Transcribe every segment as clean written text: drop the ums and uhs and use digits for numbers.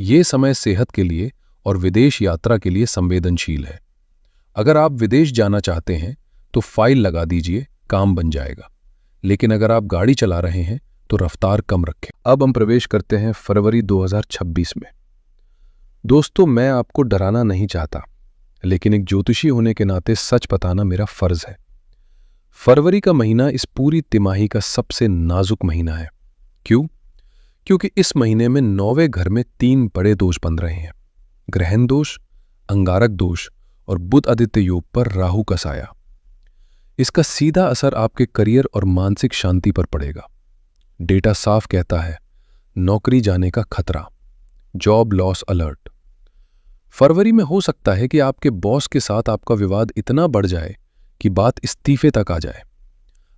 ये समय सेहत के लिए और विदेश यात्रा के लिए संवेदनशील है। अगर आप विदेश जाना चाहते हैं तो फाइल लगा दीजिए, काम बन जाएगा। लेकिन अगर आप गाड़ी चला रहे हैं तो रफ्तार कम रखें। अब हम प्रवेश करते हैं फरवरी 2026 में। दोस्तों, मैं आपको डराना नहीं चाहता, लेकिन एक ज्योतिषी होने के नाते सच बताना मेरा फर्ज है। फरवरी का महीना इस पूरी तिमाही का सबसे नाजुक महीना है। क्यों? क्योंकि इस महीने में 9वें घर में 3 बड़े दोष बन रहे हैं: ग्रहण दोष, अंगारक दोष और बुध आदित्य योग पर राहु का साया। इसका सीधा असर आपके करियर और मानसिक शांति पर पड़ेगा। डेटा साफ कहता है, नौकरी जाने का खतरा, जॉब लॉस अलर्ट। फरवरी में हो सकता है कि आपके बॉस के साथ आपका विवाद इतना बढ़ जाए कि बात इस्तीफे तक आ जाए।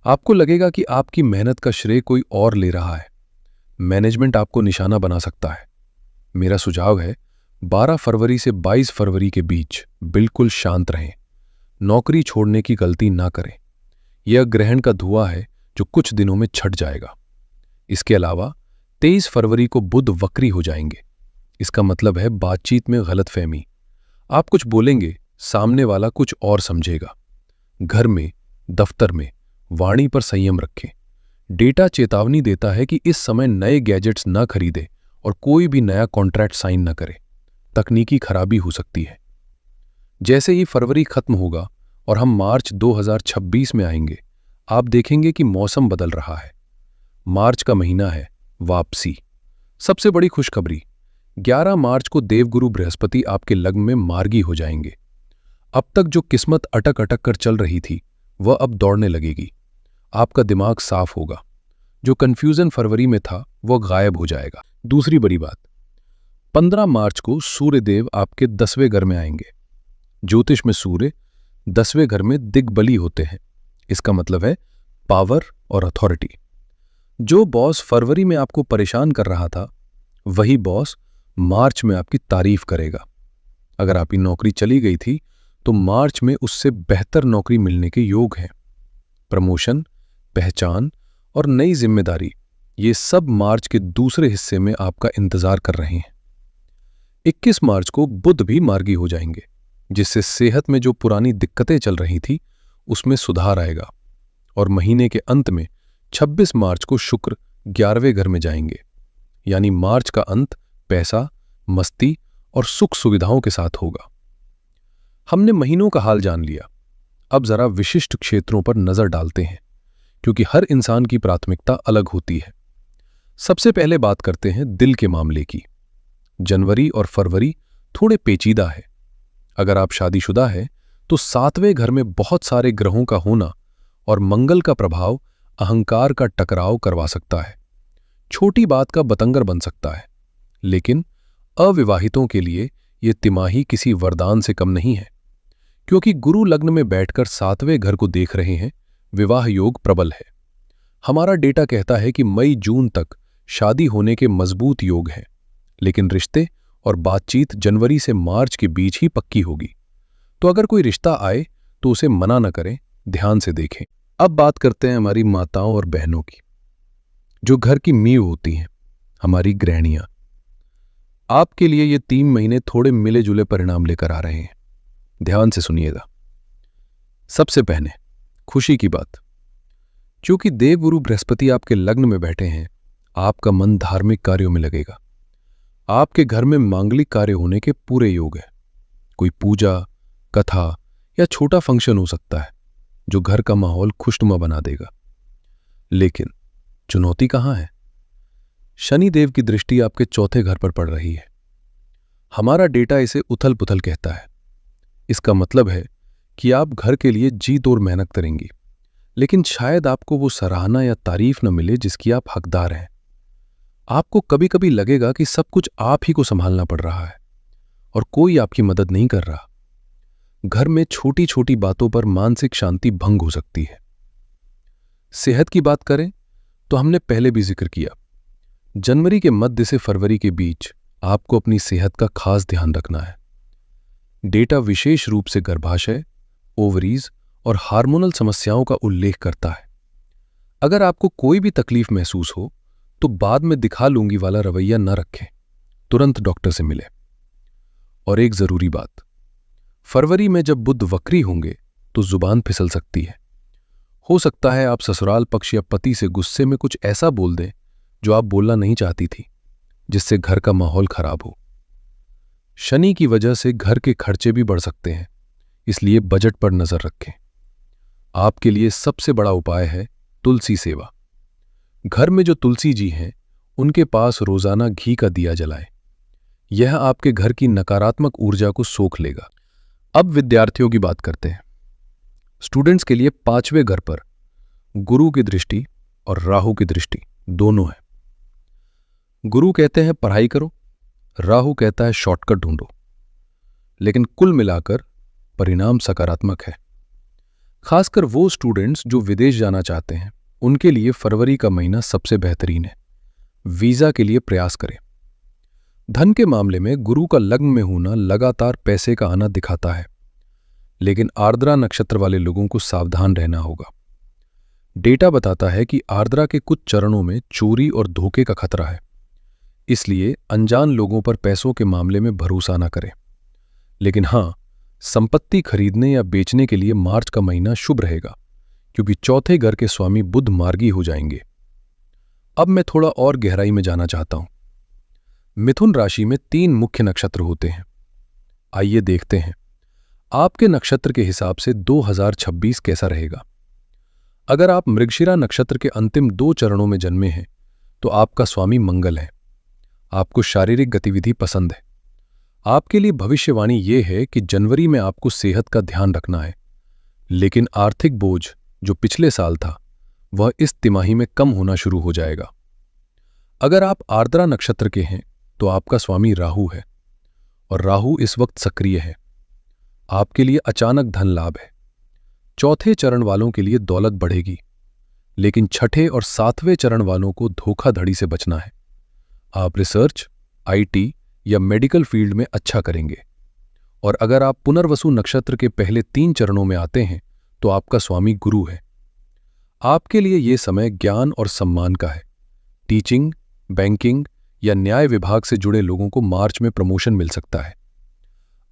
आपको लगेगा कि आपकी मेहनत का श्रेय कोई और ले रहा है। मैनेजमेंट आपको निशाना बना सकता है। मेरा सुझाव है, 12 फरवरी से 22 फरवरी के बीच बिल्कुल शांत रहें। नौकरी छोड़ने की गलती ना करें। यह ग्रहण का धुआं है जो कुछ दिनों में छट जाएगा। इसके अलावा 23 फरवरी को बुध वक्री हो जाएंगे। इसका मतलब है बातचीत में गलतफहमी। आप कुछ बोलेंगे, सामने वाला कुछ और समझेगा। घर में, दफ्तर में वाणी पर संयम रखें। डेटा चेतावनी देता है कि इस समय नए गैजेट्स न खरीदें और कोई भी नया कॉन्ट्रैक्ट साइन न करें। तकनीकी खराबी हो सकती है। जैसे ही फरवरी खत्म होगा और हम मार्च 2026 में आएंगे, आप देखेंगे कि मौसम बदल रहा है। मार्च का महीना है वापसी। सबसे बड़ी खुशखबरी, 11 मार्च को देवगुरु बृहस्पति आपके लग्न में मार्गी हो जाएंगे। अब तक जो किस्मत अटक अटक कर चल रही थी वह अब दौड़ने लगेगी। आपका दिमाग साफ होगा। जो कंफ्यूजन फरवरी में था वह गायब हो जाएगा। दूसरी बड़ी बात, 15 मार्च को सूर्यदेव आपके 10वें घर में आएंगे। ज्योतिष में सूर्य 10वें घर में दिग्बली होते हैं। इसका मतलब है पावर और अथॉरिटी। जो बॉस फरवरी में आपको परेशान कर रहा था, वही बॉस मार्च में आपकी तारीफ करेगा। अगर आपकी नौकरी चली गई थी तो मार्च में उससे बेहतर नौकरी मिलने के योग हैं। प्रमोशन, पहचान और नई जिम्मेदारी, ये सब मार्च के दूसरे हिस्से में आपका इंतजार कर रहे हैं। 21 मार्च को बुध भी मार्गी हो जाएंगे, जिससे सेहत में जो पुरानी दिक्कतें चल रही थी उसमें सुधार आएगा। और महीने के अंत में 26 मार्च को शुक्र 11वें घर में जाएंगे। यानी मार्च का अंत पैसा, मस्ती और सुख सुविधाओं के साथ होगा। हमने महीनों का हाल जान लिया। अब जरा विशिष्ट क्षेत्रों पर नजर डालते हैं, क्योंकि हर इंसान की प्राथमिकता अलग होती है। सबसे पहले बात करते हैं दिल के मामले की। जनवरी और फरवरी थोड़े पेचीदा है। अगर आप शादीशुदा है तो 7वें घर में बहुत सारे ग्रहों का होना और मंगल का प्रभाव अहंकार का टकराव करवा सकता है। छोटी बात का बतंगर बन सकता है। लेकिन अविवाहितों के लिए यह तिमाही किसी वरदान से कम नहीं है, क्योंकि गुरु लग्न में बैठकर 7वें घर को देख रहे हैं। विवाह योग प्रबल है। हमारा डेटा कहता है कि मई जून तक शादी होने के मजबूत योग हैं, लेकिन रिश्ते और बातचीत जनवरी से मार्च के बीच ही पक्की होगी। तो अगर कोई रिश्ता आए तो उसे मना न करें, ध्यान से देखें। अब बात करते हैं हमारी माताओं और बहनों की, जो घर की नींव होती हैं, हमारी गृहिणियां। आपके लिए ये 3 महीने थोड़े मिले जुले परिणाम लेकर आ रहे हैं। ध्यान से सुनिएगा। सबसे पहले खुशी की बात, क्योंकि देवगुरु बृहस्पति आपके लग्न में बैठे हैं, आपका मन धार्मिक कार्यों में लगेगा। आपके घर में मांगलिक कार्य होने के पूरे योग है। कोई पूजा, कथा या छोटा फंक्शन हो सकता है जो घर का माहौल खुशनुमा बना देगा। लेकिन चुनौती कहां है? शनि देव की दृष्टि आपके 4थे घर पर पड़ रही है। हमारा डेटा इसे उथल पुथल कहता है। इसका मतलब है कि आप घर के लिए जी तोड़ मेहनत करेंगी, लेकिन शायद आपको वो सराहना या तारीफ न मिले जिसकी आप हकदार हैं। आपको कभी कभी लगेगा कि सब कुछ आप ही को संभालना पड़ रहा है और कोई आपकी मदद नहीं कर रहा। घर में छोटी छोटी बातों पर मानसिक शांति भंग हो सकती है। सेहत की बात करें तो हमने पहले भी जिक्र किया, जनवरी के मध्य से फरवरी के बीच आपको अपनी सेहत का खास ध्यान रखना है। डेटा विशेष रूप से गर्भाशय, ओवरीज और हार्मोनल समस्याओं का उल्लेख करता है। अगर आपको कोई भी तकलीफ महसूस हो तो बाद में दिखा लूंगी वाला रवैया न रखें। तुरंत डॉक्टर से मिले। और एक जरूरी बात, फरवरी में जब बुध वक्री होंगे तो जुबान फिसल सकती है। हो सकता है आप ससुराल पक्ष या पति से गुस्से में कुछ ऐसा बोल दें जो आप बोलना नहीं चाहती थी, जिससे घर का माहौल खराब हो। शनि की वजह से घर के खर्चे भी बढ़ सकते हैं, इसलिए बजट पर नजर रखें। आपके लिए सबसे बड़ा उपाय है तुलसी सेवा। घर में जो तुलसी जी हैं, उनके पास रोजाना घी का दिया जलाएं। यह आपके घर की नकारात्मक ऊर्जा को सोख लेगा। अब विद्यार्थियों की बात करते हैं। स्टूडेंट्स के लिए 5वें घर पर गुरु की दृष्टि और राहु की दृष्टि दोनों है। गुरु कहते हैं पढ़ाई करो, राहु कहता है शॉर्टकट ढूंढो, लेकिन कुल मिलाकर परिणाम सकारात्मक है। खासकर वो स्टूडेंट्स जो विदेश जाना चाहते हैं, उनके लिए फरवरी का महीना सबसे बेहतरीन है। वीजा के लिए प्रयास करें। धन के मामले में गुरु का लग्न में होना लगातार पैसे का आना दिखाता है, लेकिन आर्द्रा नक्षत्र वाले लोगों को सावधान रहना होगा। डेटा बताता है कि आर्द्रा के कुछ चरणों में चोरी और धोखे का खतरा है, इसलिए अनजान लोगों पर पैसों के मामले में भरोसा न करें। लेकिन हां, संपत्ति खरीदने या बेचने के लिए मार्च का महीना शुभ रहेगा, क्योंकि चौथे घर के स्वामी बुध मार्गी हो जाएंगे। अब मैं थोड़ा और गहराई में जाना चाहता हूं। मिथुन राशि में 3 मुख्य नक्षत्र होते हैं। आइए देखते हैं आपके नक्षत्र के हिसाब से 2026 कैसा रहेगा। अगर आप मृगशिरा नक्षत्र के अंतिम 2 चरणों में जन्मे हैं, तो आपका स्वामी मंगल है। आपको शारीरिक गतिविधि पसंद है। आपके लिए भविष्यवाणी यह है कि जनवरी में आपको सेहत का ध्यान रखना है, लेकिन आर्थिक बोझ जो पिछले साल था, वह इस तिमाही में कम होना शुरू हो जाएगा। अगर आप आर्द्रा नक्षत्र के हैं, तो आपका स्वामी राहु है, और राहु इस वक्त सक्रिय है। आपके लिए अचानक धन लाभ है। चौथे चरण वालों के लिए दौलत बढ़ेगी, लेकिन छठे और 7वें चरण वालों को धोखाधड़ी से बचना है। आप रिसर्च, आईटी या मेडिकल फील्ड में अच्छा करेंगे। और अगर आप पुनर्वसु नक्षत्र के पहले 3 चरणों में आते हैं, तो आपका स्वामी गुरु है। आपके लिए यह समय ज्ञान और सम्मान का है। टीचिंग, बैंकिंग या न्याय विभाग से जुड़े लोगों को मार्च में प्रमोशन मिल सकता है।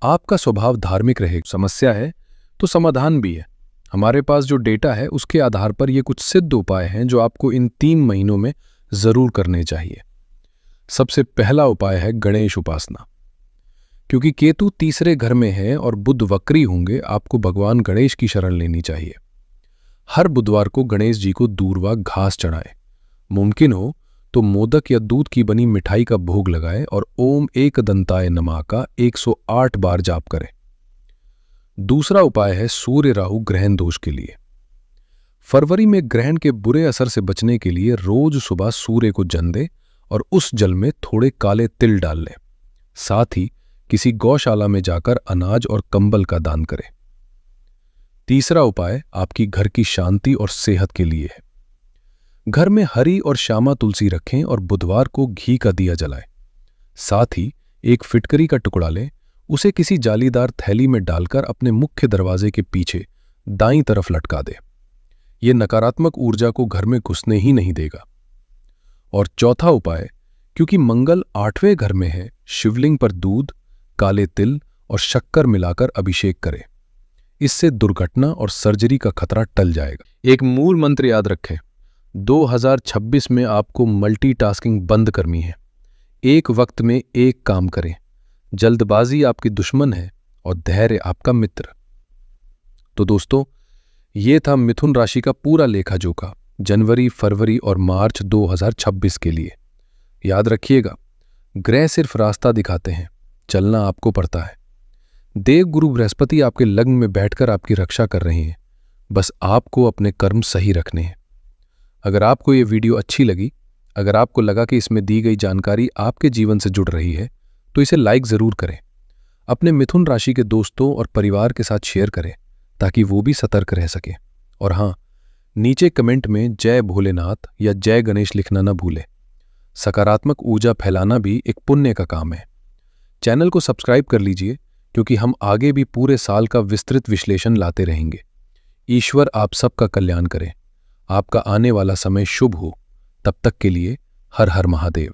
आपका स्वभाव धार्मिक रहेगा। समस्या है तो समाधान भी है। हमारे पास जो डेटा है, उसके आधार पर ये कुछ सिद्ध उपाय हैं जो आपको इन 3 महीनों में जरूर करने चाहिए। सबसे पहला उपाय है गणेश उपासना। क्योंकि केतु 3रे घर में है और बुध वक्री होंगे, आपको भगवान गणेश की शरण लेनी चाहिए। हर बुधवार को गणेश जी को दूर्वा घास चढ़ाएं। मुमकिन हो तो मोदक या दूध की बनी मिठाई का भोग लगाएं और ओम एकदंताय नमः का 108 बार जाप करें। दूसरा उपाय है सूर्य राहु ग्रहण दोष के लिए। फरवरी में ग्रहण के बुरे असर से बचने के लिए रोज सुबह सूर्य को जल दें और उस जल में थोड़े काले तिल डाल लें। साथ ही किसी गौशाला में जाकर अनाज और कंबल का दान करें। तीसरा उपाय आपकी घर की शांति और सेहत के लिए है। घर में हरी और श्यामा तुलसी रखें और बुधवार को घी का दिया जलाएं। साथ ही एक फिटकरी का टुकड़ा लें, उसे किसी जालीदार थैली में डालकर अपने मुख्य दरवाजे के पीछे दाईं तरफ लटका दें। यह नकारात्मक ऊर्जा को घर में घुसने ही नहीं देगा। और चौथा उपाय, क्योंकि मंगल 8वें घर में है, शिवलिंग पर दूध, काले तिल और शक्कर मिलाकर अभिषेक करें। इससे दुर्घटना और सर्जरी का खतरा टल जाएगा। एक मूल मंत्र याद रखें, 2026 में आपको मल्टीटास्किंग बंद करनी है। एक वक्त में एक काम करें। जल्दबाजी आपकी दुश्मन है और धैर्य आपका मित्र। तो दोस्तों, ये था मिथुन राशि का पूरा लेखा जोखा जनवरी, फरवरी और मार्च 2026 के लिए। याद रखिएगा, ग्रह सिर्फ रास्ता दिखाते हैं, चलना आपको पड़ता है। देवगुरु बृहस्पति आपके लग्न में बैठकर आपकी रक्षा कर रहे हैं। बस आपको अपने कर्म सही रखने हैं। अगर आपको ये वीडियो अच्छी लगी, अगर आपको लगा कि इसमें दी गई जानकारी आपके जीवन से जुड़ रही है, तो इसे लाइक जरूर करें। अपने मिथुन राशि के दोस्तों और परिवार के साथ शेयर करें, ताकि वो भी सतर्क रह सके। और हाँ, नीचे कमेंट में जय भोलेनाथ या जय गणेश लिखना न भूलें। सकारात्मक ऊर्जा फैलाना भी एक पुण्य का काम है। चैनल को सब्सक्राइब कर लीजिए, क्योंकि हम आगे भी पूरे साल का विस्तृत विश्लेषण लाते रहेंगे। ईश्वर आप सबका कल्याण करें। आपका आने वाला समय शुभ हो। तब तक के लिए हर हर महादेव।